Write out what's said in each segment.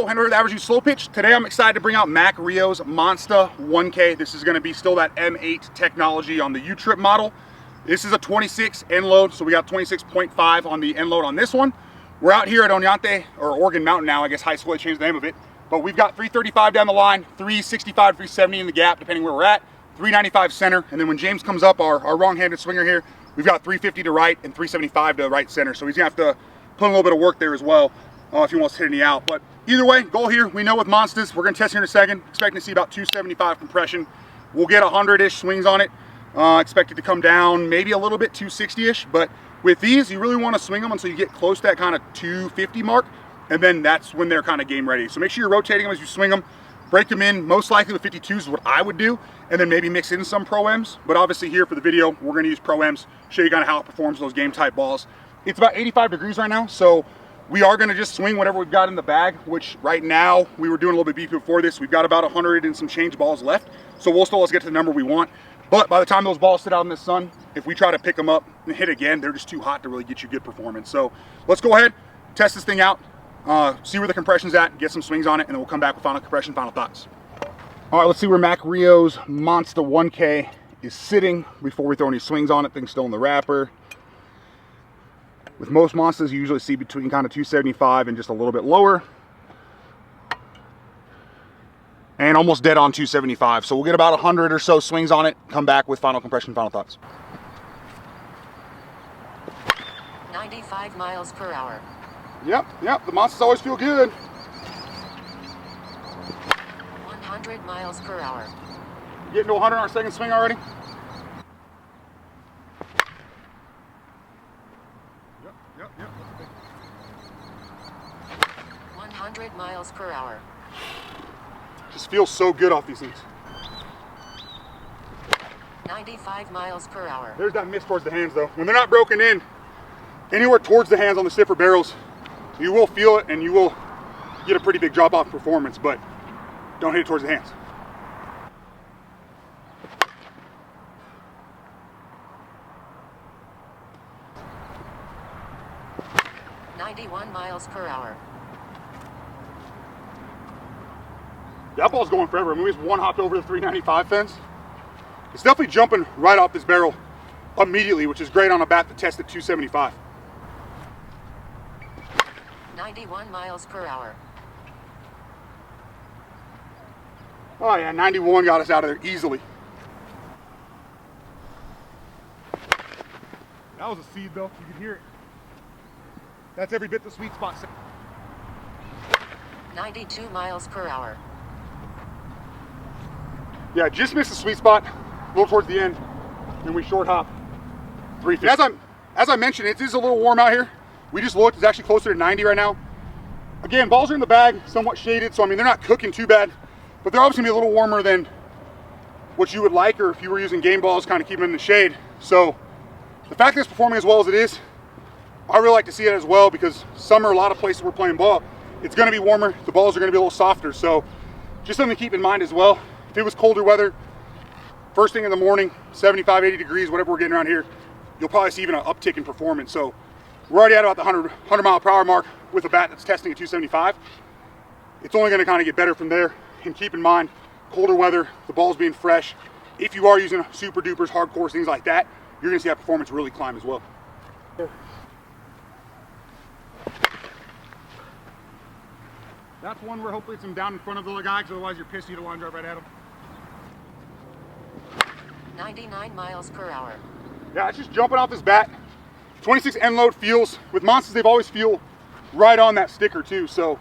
Hello, Henry with Average Use Slowpitch. Today I'm excited to bring out Mac Rio's Monsta 1K. This is going to be still that M8 technology on the U-Trip model. This is a 26 end load, so we got 26.5 on the end load on this one. We're out here at Oñate, or Oregon Mountain now, I guess high school, they changed the name of it. But we've got 335 down the line, 365, 370 in the gap, depending where we're at, 395 center, and then when James comes up, our wrong-handed swinger here, we've got 350 to right and 375 to right center. So he's going to have to put a little bit of work there as well if he wants to hit any out. But either way, goal here, we know with Monstas, we're going to test here in a second. Expecting to see about 275 compression. We'll get 100-ish swings on it. Expect it to come down maybe a little bit, 260-ish. But with these, you really want to swing them until you get close to that kind of 250 mark. And then that's when they're kind of game ready. So make sure you're rotating them as you swing them. Break them in, most likely with 52s is what I would do. And then maybe mix in some Pro Ms. But obviously here for the video, we're going to use Pro Ms. Show you kind of how it performs those game type balls. It's about 85 degrees right now. So we are going to just swing whatever we've got in the bag, which right now we were doing a little bit beefy before this. We've got about 100 and some change balls left. So we'll still let's get to the number we want. But by the time those balls sit out in the sun, if we try to pick them up and hit again, they're just too hot to really get you good performance. So let's go ahead, test this thing out, see where the compression's at, get some swings on it, and then we'll come back with final compression, final thoughts. All right, let's see where Mac Rio's Monsta 1K is sitting before we throw any swings on it. Thing's still in the wrapper. With most Monstas, you usually see between kind of 275 and just a little bit lower. And almost dead on 275. So we'll get about 100 or so swings on it, come back with final compression, final thoughts. 95 miles per hour. Yep, the Monstas always feel good. 100 miles per hour. Getting to 100 on our second swing already. Yep. 100 miles per hour. Just feels so good off these things. 95 miles per hour. There's that miss towards the hands though. When they're not broken in, anywhere towards the hands on the stiffer barrels, you will feel it and you will get a pretty big drop off performance, but don't hit it towards the hands. $91 miles per hour. That ball's going forever. I mean, we just one hopped over the 395 fence. It's definitely jumping right off this barrel immediately, which is great on a bat that tested 275. 91 miles per hour. Oh yeah, 91 got us out of there easily. That was a seed though, you can hear it. That's every bit the sweet spot. 92 miles per hour. Yeah, just missed the sweet spot, a little towards the end, and we short hop 350. As I mentioned, it is a little warm out here. We just looked, it's actually closer to 90 right now. Again, balls are in the bag, somewhat shaded, so I mean, they're not cooking too bad, but they're obviously gonna be a little warmer than what you would like, or if you were using game balls, kind of keep them in the shade. So the fact that it's performing as well as it is, I really like to see it as well, because summer, a lot of places we're playing ball, it's gonna be warmer, the balls are gonna be a little softer, so just something to keep in mind as well. If it was colder weather, first thing in the morning, 75, 80 degrees, whatever we're getting around here, you'll probably see even an uptick in performance. So we're already at about the 100 mile per hour mark with a bat that's testing at 275. It's only gonna kind of get better from there. And keep in mind, colder weather, the ball's being fresh. If you are using super dupers, hardcore, things like that, you're gonna see that performance really climb as well. That's one where hopefully it's him down in front of the other guy, because otherwise you're pissed, you'd line drive right at him. 99 miles per hour. Yeah, it's just jumping off this bat. 26 end load feels, with Monstas, they've always feel right on that sticker too, so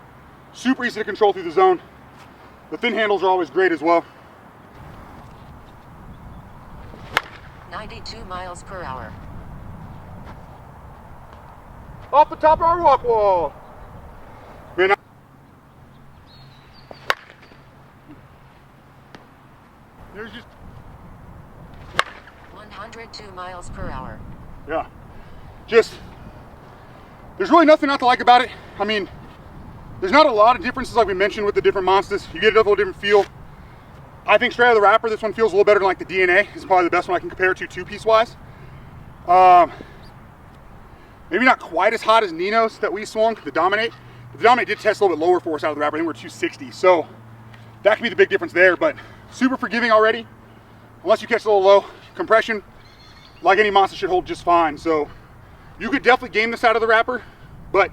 super easy to control through the zone. The thin handles are always great as well. 92 miles per hour. Off the top of our rock wall. Man, there's just 102 miles per hour. Yeah, just, there's really nothing not to like about it. I mean, there's not a lot of differences like we mentioned with the different Monstas. You get a little different feel. I think straight out of the wrapper, this one feels a little better than like the DNA. It's probably the best one I can compare it to two-piece wise. Maybe not quite as hot as Nino's that we swung, the Dominate. The Dominate did test a little bit lower for us out of the wrapper. I think we're 260, so that could be the big difference there, but super forgiving already. Unless you catch a little low, compression, like any Monsta, should hold just fine. So you could definitely game this out of the wrapper, but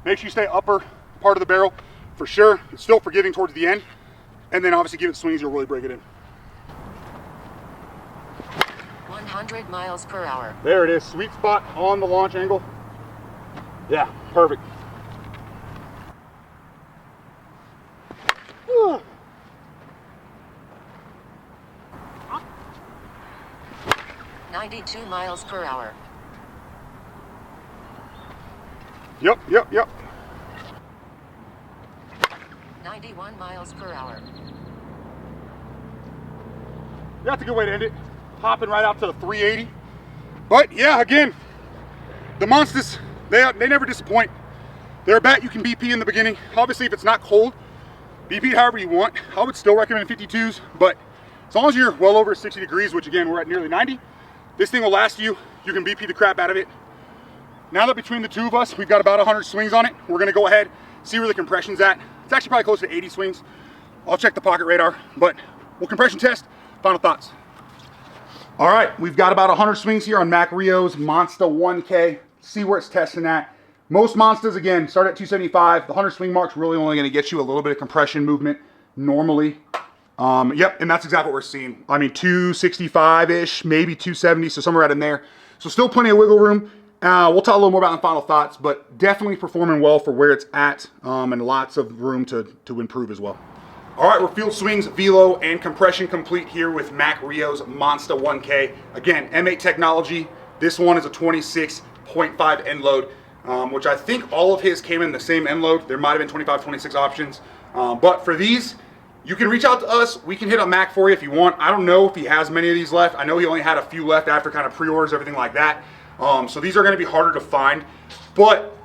make sure you stay upper part of the barrel for sure. It's still forgiving towards the end, and then obviously give it swings, you'll really break it in. 100 miles per hour. There it is, sweet spot on the launch angle. Yeah, perfect. Whew. 92 miles per hour. Yep. 91 miles per hour. That's a good way to end it. Hopping right out to the 380. But yeah, again, the Monstas, they never disappoint. They're a bat you can BP in the beginning. Obviously, if it's not cold, BP it however you want. I would still recommend 52s, but as long as you're well over 60 degrees, which again, we're at nearly 90, this thing will last you. You can BP the crap out of it. Now that between the two of us, we've got about 100 swings on it, we're gonna go ahead, see where the compression's at. It's actually probably close to 80 swings. I'll check the pocket radar, but we'll compression test. Final thoughts. All right, we've got about 100 swings here on Mac Rio's Monsta 1K. See where it's testing at. Most Monstas, again, start at 275. The 100 swing mark's really only gonna get you a little bit of compression movement normally. Yep, and that's exactly what we're seeing. I mean, 265-ish, maybe 270, so somewhere right in there. So still plenty of wiggle room. We'll talk a little more about in final thoughts, but definitely performing well for where it's at, and lots of room to improve as well. All right, we're field swings, velo, and compression complete here with Mac Rio's Monsta 1K. Again, M8 technology. This one is a 26.5 end load, which I think all of his came in the same end load. There might have been 25, 26 options. But for these, you can reach out to us. We can hit a Mac for you if you want. I don't know if he has many of these left. I know he only had a few left after kind of pre-orders, everything like that. So these are going to be harder to find. But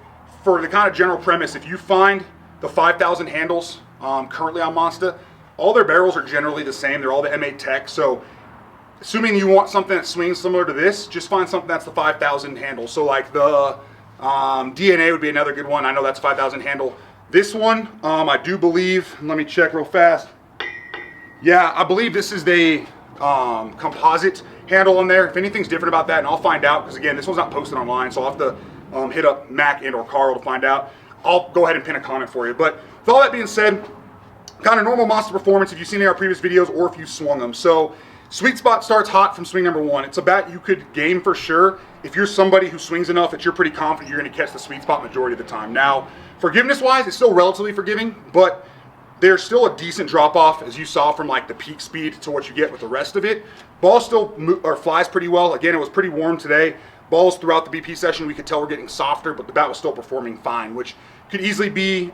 for the kind of general premise, if you find the 5,000 handles currently on Monsta, all their barrels are generally the same. They're all the M8 tech. So assuming you want something that swings similar to this, just find something that's the 5,000 handle. So like the DNA would be another good one. I know that's 5,000 handle. This one, I do believe, let me check real fast. Yeah, I believe this is the composite handle on there. If anything's different about that, and I'll find out, because again, this one's not posted online, so I'll have to hit up Mac and or Carl to find out. I'll go ahead and pin a comment for you. But with all that being said, kind of normal Monsta performance if you've seen any of our previous videos or if you swung them. So sweet spot starts hot from swing number one. It's a bat you could game for sure if you're somebody who swings enough that you're pretty confident you're going to catch the sweet spot majority of the time. Now, forgiveness-wise, it's still relatively forgiving, but there's still a decent drop-off, as you saw from like the peak speed to what you get with the rest of it. Ball still flies pretty well. Again, it was pretty warm today. Balls throughout the BP session, we could tell we're getting softer, but the bat was still performing fine, which could easily be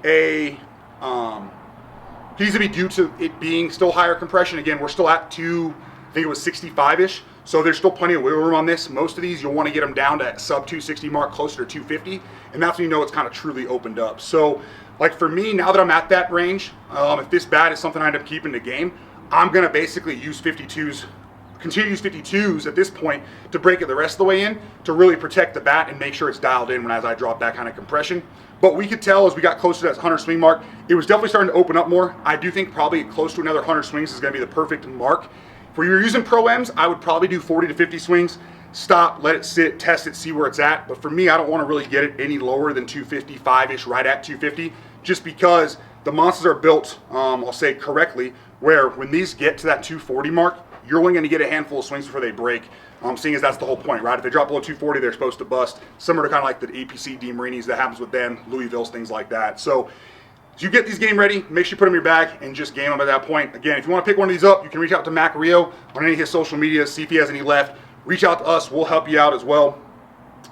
due to it being still higher compression. Again, we're still at I think it was 65-ish, so there's still plenty of wiggle room on this. Most of these, you'll want to get them down to sub 260 mark, closer to 250, and that's when you know it's kind of truly opened up. So, like for me, now that I'm at that range, if this bat is something I end up keeping the game, I'm going to basically use 52s, continue to use 52s at this point to break it the rest of the way in, to really protect the bat and make sure it's dialed in as I drop that kind of compression. But we could tell as we got closer to that 100 swing mark, it was definitely starting to open up more. I do think probably close to another 100 swings is going to be the perfect mark. If you're using Pro-Ms, I would probably do 40 to 50 swings. Stop, let it sit, test it, see where it's at. But for me, I don't want to really get it any lower than 255-ish, right at 250, just because the Monstas are built, I'll say correctly, where when these get to that 240 mark, you're only going to get a handful of swings before they break. Seeing as that's the whole point, right? If they drop below 240, they're supposed to bust. Similar to kind of like the APC DeMarinis that happens with them, Louisville's, things like that. So as you get these game ready, make sure you put them in your bag and just game them at that point. Again, if you want to pick one of these up, you can reach out to Mac Rio on any of his social media, see if he has any left. Reach out to us, we'll help you out as well.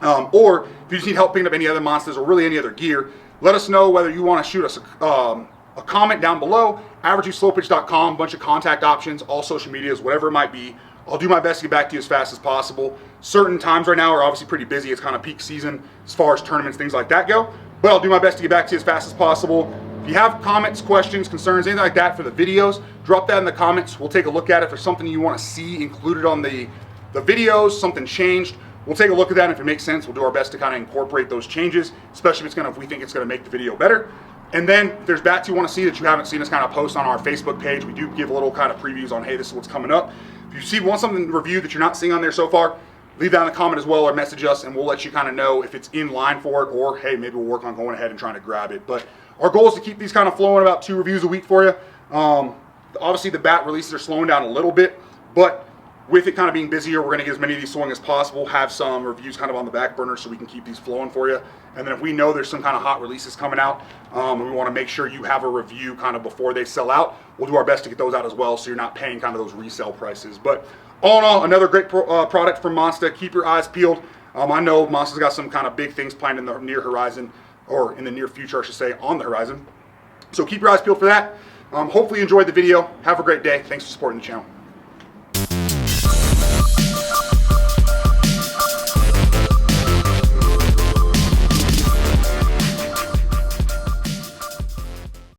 Or if you just need help picking up any other Monstas or really any other gear, let us know whether you want to shoot us a comment down below, averageslowpitch.com, bunch of contact options, all social medias, whatever it might be. I'll do my best to get back to you as fast as possible. Certain times right now are obviously pretty busy. It's kind of peak season as far as tournaments, things like that go. But I'll do my best to get back to you as fast as possible. If you have comments, questions, concerns, anything like that for the videos, drop that in the comments. We'll take a look at it. If there's something you want to see included on the videos, something changed, we'll take a look at that. And if it makes sense, we'll do our best to kind of incorporate those changes, especially if we think it's going to make the video better. And then if there's bats you want to see that you haven't seen us kind of post on our Facebook page, we do give a little kind of previews on, hey, this is what's coming up. If you want something reviewed that you're not seeing on there so far, leave that in the comment as well, or message us, and we'll let you kind of know if it's in line for it, or hey, maybe we'll work on going ahead and trying to grab it. But our goal is to keep these kind of flowing, about 2 reviews a week for you. Obviously, the bat releases are slowing down a little bit, but with it kind of being busier, we're going to get as many of these flowing as possible, have some reviews kind of on the back burner so we can keep these flowing for you. And then if we know there's some kind of hot releases coming out, and we want to make sure you have a review kind of before they sell out, we'll do our best to get those out as well so you're not paying kind of those resale prices. But all in all, another great product from Monsta. Keep your eyes peeled. I know Monsta's got some kind of big things planned in the near horizon, or in the near future, I should say, on the horizon. So keep your eyes peeled for that. Hopefully you enjoyed the video. Have a great day. Thanks for supporting the channel.